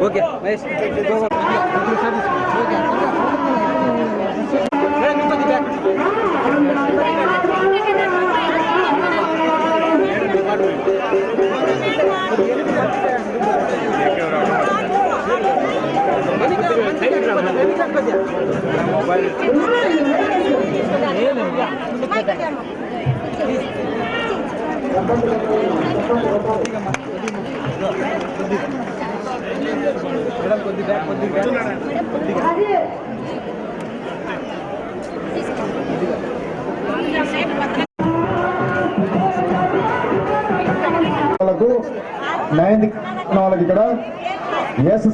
Okay ninth వాళ్ళకి ఇక్కడ yes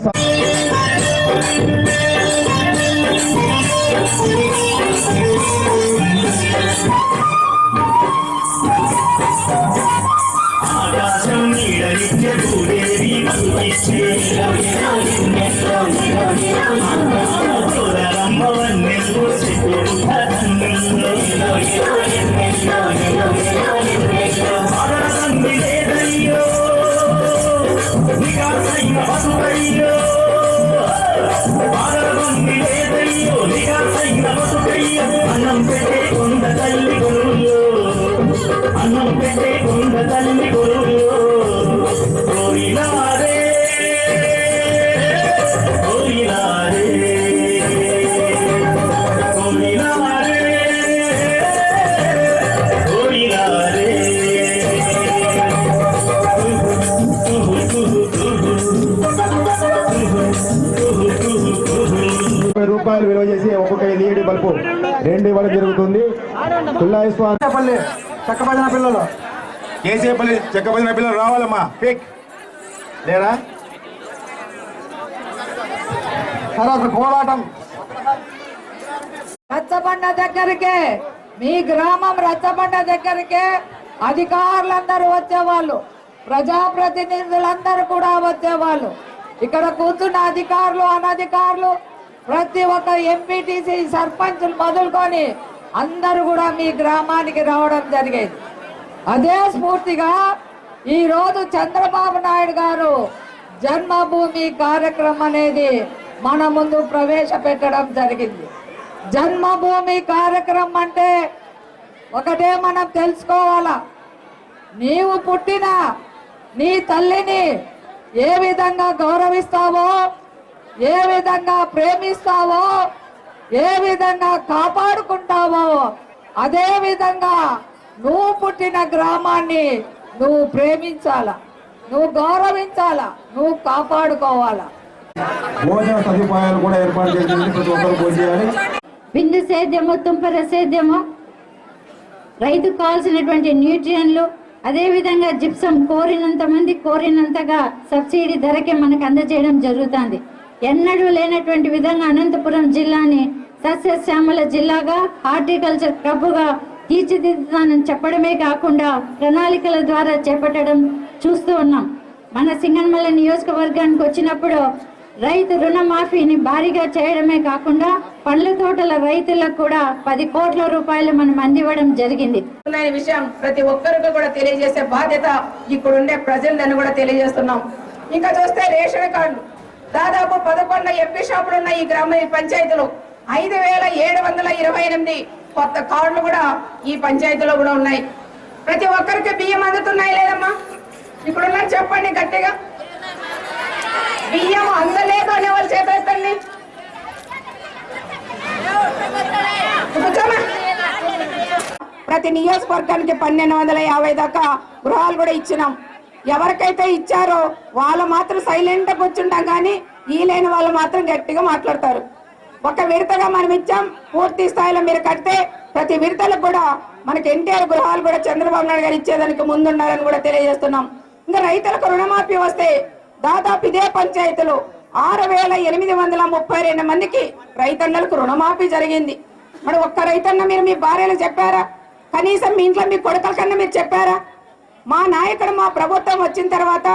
అన్నం పెట్టే కొండ తల్లి గురువులో అన్నం పెట్టే కొండ తల్లి గురువులో కోయిలారే కోయిలారే కోయిలారే కోయిలారే రూపాయలు విలువ చేసి ఒక్కొక్క ఎల్ఈడి బల్బు 2 ఇవ్వడం జరుగుతుంది. కుల్లాయిపల్లి చెక్కబడిన పిల్లలు కేసీపల్లి చెక్కబడిన పిల్లలు రావాలమ్మా. పిక్ లేరా తర్వాత పోరాటం రచ్చబండ దగ్గరికే, మీ గ్రామం రచ్చబండ దగ్గరికే అధికారులందరూ వచ్చేవాళ్ళు, ప్రజాప్రతినిధులందరూ కూడా వచ్చేవాళ్ళు. ఇక్కడ కూర్చున్న అధికారులు అనధికారులు ప్రతి ఒక్క ఎంపీటీసీ సర్పంచులు మొదలుకొని అందరూ కూడా మీ గ్రామానికి రావడం జరిగేది. అదే స్ఫూర్తిగా ఈరోజు చంద్రబాబు నాయుడు గారు జన్మభూమి కార్యక్రమం అనేది మన ముందు ప్రవేశపెట్టడం జరిగింది. జన్మభూమి కార్యక్రమం అంటే ఒకటే మనం తెలుసుకోవాలా, నీవు పుట్టిన నీ తల్లిని ఏ విధంగా గౌరవిస్తావో, ఏ విధంగా ప్రేమిస్తావో, ఏ విధంగా కాపాడుకుంటావో, అదే విధంగా నువ్వు పుట్టిన గ్రామాన్ని నువ్వు ప్రేమించాలా, నువ్వు గౌరవించాలా, నువ్వు కాపాడుకోవాలా. భోజన సదుపాయాలు కూడా ఏర్పాటు చేసింది. ప్రతి ఒక్కరు భోజనం చేయాలి. బిందు సేద్యము, తుంపర సేద్యము, రైతుకు కావాల్సినటువంటి న్యూట్రియన్లు, అదేవిధంగా జిప్సం కోరినంతగా సబ్సిడీ ధరకే మనకు అందజేయడం జరుగుతుంది. ఎన్నడూ లేనటువంటి విధంగా అనంతపురం జిల్లాని సస్యశ్యామల జిల్లాగా, హార్టికల్చర్ క్లబ్గా తీర్చిదిద్దుతానని చెప్పడమే కాకుండా ప్రణాళికల ద్వారా చేపట్టడం చూస్తూ ఉన్నాం. మన సింగనమల నియోజకవర్గానికి వచ్చినప్పుడు రైతు రుణమాఫీని భారీగా చేయడమే కాకుండా పండ్ల తోటల రైతులకు కూడా 10 కోట్ల రూపాయలు మనం అందివ్వడం జరిగింది. విషయం ప్రతి ఒక్కరికి కూడా తెలియజేసే బాధ్యత ఇక్కడుండే ప్రజలను కూడా తెలియజేస్తున్నాం. ఇంకా చూస్తే రేషన్ కార్డు దాదాపు 11 ఎంపీ షాపులు ఉన్న ఈ గ్రామ పంచాయతీలు 5728 కొత్త కార్డులు కూడా ఈ పంచాయతీలో కూడా ఉన్నాయి. ప్రతి ఒక్కరికి బియ్యం అందుతున్నాయి లేదమ్మా? ఇప్పుడున్న చెప్పండి గట్టిగా, బియ్యం అందలేదు అనే వాళ్ళు చేతండి. ప్రతి నియోజకవర్గానికి 1250 దాకా గృహాలు కూడా ఇచ్చినాం. ఎవరికైతే ఇచ్చారో వాళ్ళు మాత్రం సైలెంట్ గా కూర్చుంటాం, కానీ ఈ లేని వాళ్ళు మాత్రం గట్టిగా మాట్లాడతారు. ఒక విడతగా మనం ఇచ్చాం, పూర్తి స్థాయిలో మీరు కడితే ప్రతి విడతలకు కూడా మనకి ఎన్టీఆర్ గృహాలు కూడా చంద్రబాబు నాయుడు గారు ఇచ్చేదానికి ముందున్నారని కూడా తెలియజేస్తున్నాం. ఇంకా రైతులకు రుణమాఫీ వస్తే దాదాపు ఇదే పంచాయతీలో 6832 మందికి రైతన్నలకు రుణమాఫీ జరిగింది. మరి ఒక్క రైతన్న మీరు మీ భార్యలు చెప్పారా? కనీసం మీ ఇంట్లో మీ కొడుకుల కన్నా మీరు చెప్పారా? మా నాయకుడు మా ప్రభుత్వం వచ్చిన తర్వాత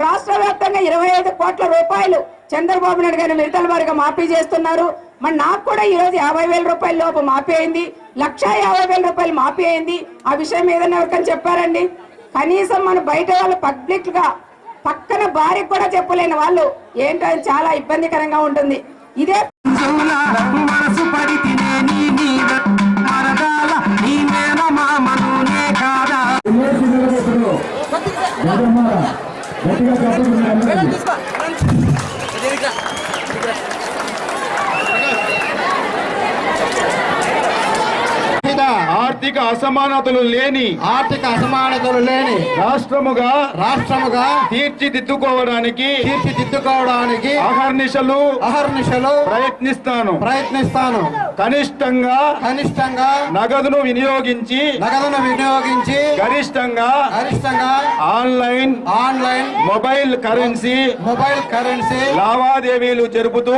రాష్ట్ర వ్యాప్తంగా 25 కోట్ల రూపాయలు చంద్రబాబు నాయుడు గారు విడతల వారిగా మాఫీ చేస్తున్నారు. మరి నాకు కూడా ఈరోజు 50,000 రూపాయల లోపు మాఫీ అయింది, 1,50,000 రూపాయలు మాఫీ అయింది. ఆ విషయం ఏదైనా ఎవరికైనా చెప్పారండి? కనీసం మన బయట వాళ్ళు పబ్లిక్ గా పక్కన భార్యకు కూడా చెప్పలేని వాళ్ళు ఏంటో అది చాలా ఇబ్బందికరంగా ఉంటుంది. ఇదే మనసు పడితినే నీ మీద మరగాల నీ మేన మామనునే కాదా ఆర్థిక అసమానతలు లేని రాష్ట్రముగా తీర్చిదిద్దుకోవడానికి అహర్నిశలు ప్రయత్నిస్తాను. కనిష్టంగా నగదును వినియోగించి గరిష్టంగా ఆన్లైన్ మొబైల్ కరెన్సీ లావాదేవీలు జరుపుతూ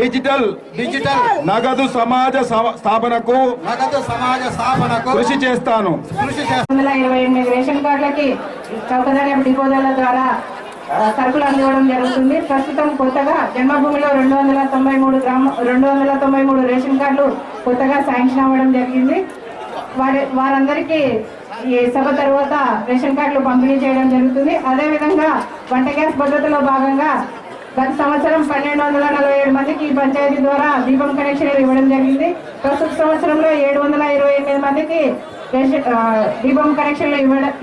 డిజిటల్ నగదు సమాజ స్థాపనకు కృషి చేస్తాను. 128 రేషన్ కార్డులకి చౌకధర డిపోల ద్వారా సరుకులు అందివ్వడం జరుగుతుంది. ప్రస్తుతం కొత్తగా జన్మభూమిలో 293 రేషన్ కార్డులు కొత్తగా శాంక్షన్ అవ్వడం జరిగింది. వారందరికీ ఈ సభ తర్వాత రేషన్ కార్డులు పంపిణీ చేయడం జరుగుతుంది. అదేవిధంగా వంట గ్యాస్ పద్ధతిలో భాగంగా గత సంవత్సరం 1247 మందికి పంచాయతీ ద్వారా దీపం కనెక్షన్లు ఇవ్వడం జరిగింది. ప్రస్తుత సంవత్సరంలో 728 మందికి దీపం కనెక్షన్లు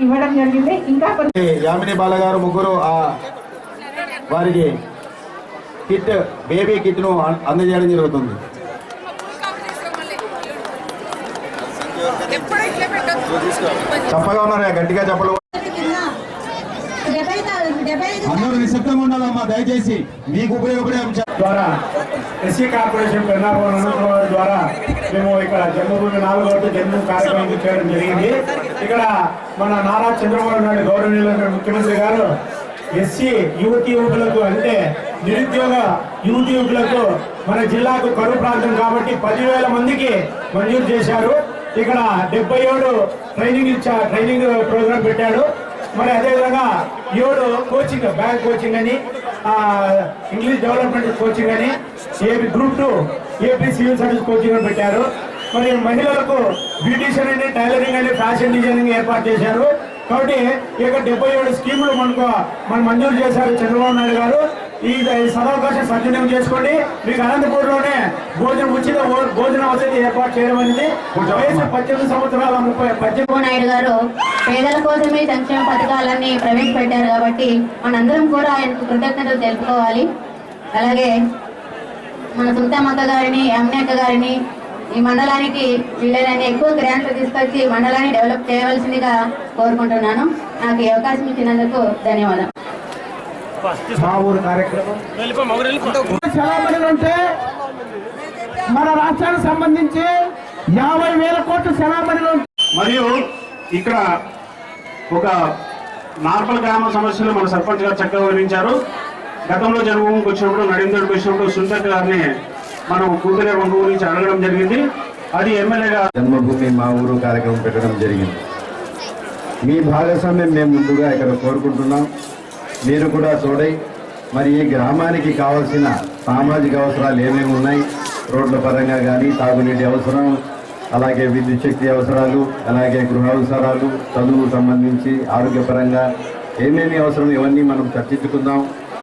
ఇవ్వడం జరిగింది. ఇంకా యామిని బాలగారు ముగ్గురు వారికి బేబీ కిట్ ను అందజేయడం జరుగుతుంది. చెప్పగా ఉన్నారా? గట్టిగా చెప్పలు. అందరూ నిశ్శబ్దంగా ఉండాలమ్మా దయచేసి. మీకు ఉపయోగపడే అంశం ద్వారా ఎస్సీ కార్పొరేషన్ పెన్నాపూర్ ద్వారా మేము ఇక్కడ జన్మభూమి 4వ జన్మభూమి కార్యక్రమం చేయడం జరిగింది. ఇక్కడ మన నారా చంద్రబాబు నాయుడు గౌరవనీయులైన ముఖ్యమంత్రి గారు ఎస్సీ యువకులకు అంటే నిరుద్యోగ యువకులకు మన జిల్లాకు కరువు ప్రాంతం కాబట్టి 10,000 మందికి మంజూరు చేశారు. ఇక్కడ 77 ట్రైనింగ్ ప్రోగ్రాం పెట్టాడు. మరి అదేవిధంగా 7 కోచింగ్ బ్యాంక్ కోచింగ్ అని ఇంగ్లీష్ డెవలప్మెంట్ కోచింగ్ అని AP group 2 AP civil service coaching అని పెట్టారు. మరి మహిళలకు బ్యూటిషియన్ అని టైలరింగ్ అని ఫ్యాషన్ డిజైనింగ్ ఏర్పాటు చేశారు. కాబట్టి ఇక 77 స్కీములు మనం మంజూరు చేశారు చంద్రబాబు నాయుడు గారు. ఈ సదవకాశం సద్వినియోగం చేసుకోండి. మీకు అనంతపూర్లోనే ఉచిత భోజన వసతి ఏర్పాటు చేయడం అనేది వయసు 18 సంవత్సరాల 18 నాయుడు గారు పేదల కోసమే సంక్షేమ పథకాలన్నీ ప్రవేశపెట్టారు కాబట్టి మనందరం కూడా ఆయనకు కృతజ్ఞతలు తెలుపుకోవాలి. అలాగే మన సుల్తామక్క గారిని, అమ్నక్క గారిని ఈ మండలానికి వీళ్ళని ఎక్కువ గ్రాంట్లు తీసుకొచ్చి మండలాన్ని డెవలప్ చేయవలసిందిగా కోరుకుంటున్నాను. నాకు ఈ అవకాశం ఇచ్చినందుకు ధన్యవాదాలు. మా ఊరు కార్యక్రమం అంటే మన రాష్ట్రానికి సంబంధించి 50,000 కోట్ల సెలామణిలు. మరియు ఇక్కడ ఒక నార్మల్ గ్రామ సమస్యలు మన సర్పంచ్ గారు చక్కగా వివరించారు. గతంలో జన్మభూమికి వచ్చినప్పుడు నరేంద్రుడికి వచ్చినప్పుడు సుందర్ గారిని మనం కూతురే వంగు గురించి అడగడం జరిగింది. అది ఎమ్మెల్యేగా జన్మభూమి మా ఊరు కార్యక్రమం పెట్టడం జరిగింది. మీ భాగస్వామ్యం మేము ముందుగా ఇక్కడ కోరుకుంటున్నాం. మీరు కూడా తోడై మరి ఈ గ్రామానికి కావాల్సిన సామాజిక అవసరాలు ఏమేమి ఉన్నాయి, రోడ్ల పరంగా కానీ, తాగునీటి అవసరం, అలాగే విద్యుత్ శక్తి అవసరాలు, అలాగే గృహ అవసరాలు, చదువుకు సంబంధించి ఆరోగ్యపరంగా ఏమేమి అవసరం ఇవన్నీ మనం చర్చించుకుందాం.